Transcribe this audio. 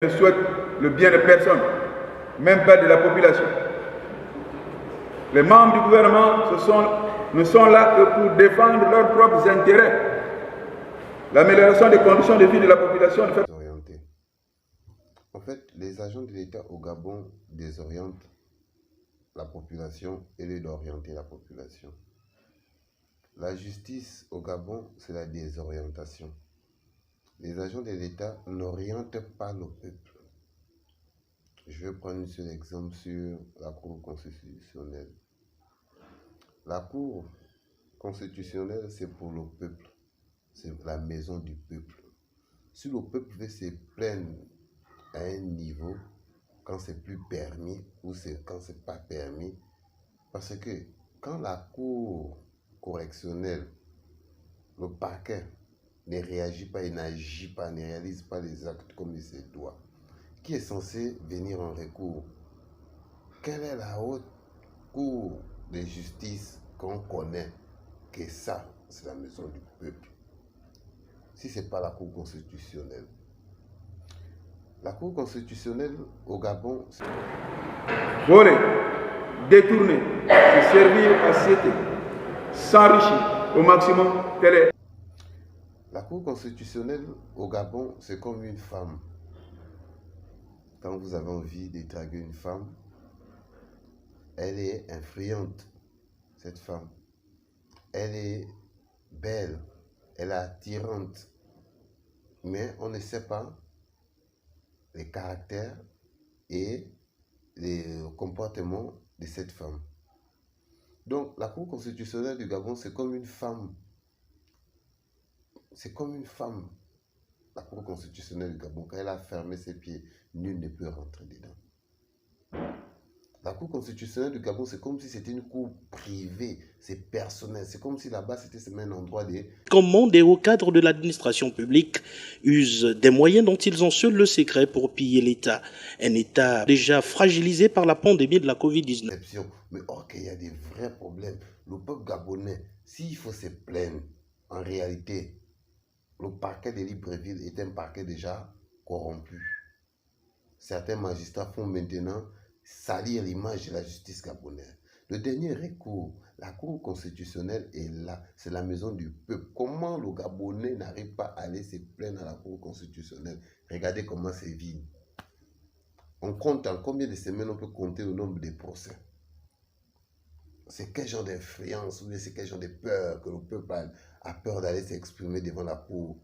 ne souhaitent le bien de personne, même pas de la population. Les membres du gouvernement ne sont là que pour défendre leurs propres intérêts. L'amélioration des conditions de vie de la population. En fait, les agents de l'État au Gabon désorientent la population et lieu d'orienter la population. La justice au Gabon, c'est la désorientation. Les agents de l'État n'orientent pas le peuple. Je vais prendre un seul exemple sur la Cour constitutionnelle. La Cour constitutionnelle, c'est pour le peuple. C'est la maison du peuple. Si le peuple veut se plaindre à un niveau, quand c'est plus permis ou quand c'est pas permis, parce que quand la Cour correctionnelle, le parquet ne réagit pas, il n'agit pas, ne réalise pas les actes comme il se doit, qui est censé venir en recours? Quelle est la haute cour de justice qu'on connaît que ça, c'est la maison du peuple? Si ce n'est pas la Cour constitutionnelle. La Cour constitutionnelle au Gabon, c'est voler, détourner, se servir à citer, s'enrichir au maximum. La Cour constitutionnelle au Gabon, c'est comme une femme. Quand vous avez envie de draguer une femme, elle est influente, cette femme. Elle est belle, elle est attirante, mais on ne sait pas les caractères et les comportements de cette femme. Donc, la Cour constitutionnelle du Gabon, c'est comme une femme. C'est comme une femme. La Cour constitutionnelle du Gabon, quand elle a fermé ses pieds, nul ne peut rentrer dedans. La Cour constitutionnelle du Gabon, c'est comme si c'était une cour privée, c'est personnel. C'est comme si là-bas, c'était un endroit de... Comment des hauts cadres de l'administration publique usent des moyens dont ils ont seuls le secret pour piller l'État. Un État déjà fragilisé par la pandémie de la Covid-19. Mais or qu'il y a des vrais problèmes. Le peuple gabonais, s'il faut se plaindre, en réalité, le parquet de Libreville est un parquet déjà corrompu. Certains magistrats font maintenant salir l'image de la justice gabonaise. Le dernier recours, la Cour constitutionnelle est là, c'est la maison du peuple. Comment le Gabonais n'arrive pas à aller se plaindre à la Cour constitutionnelle? Regardez comment c'est vide. On compte en combien de semaines on peut compter le nombre de procès? C'est quel genre d'influence ou c'est quel genre de peur que le peuple a peur d'aller s'exprimer devant la Cour?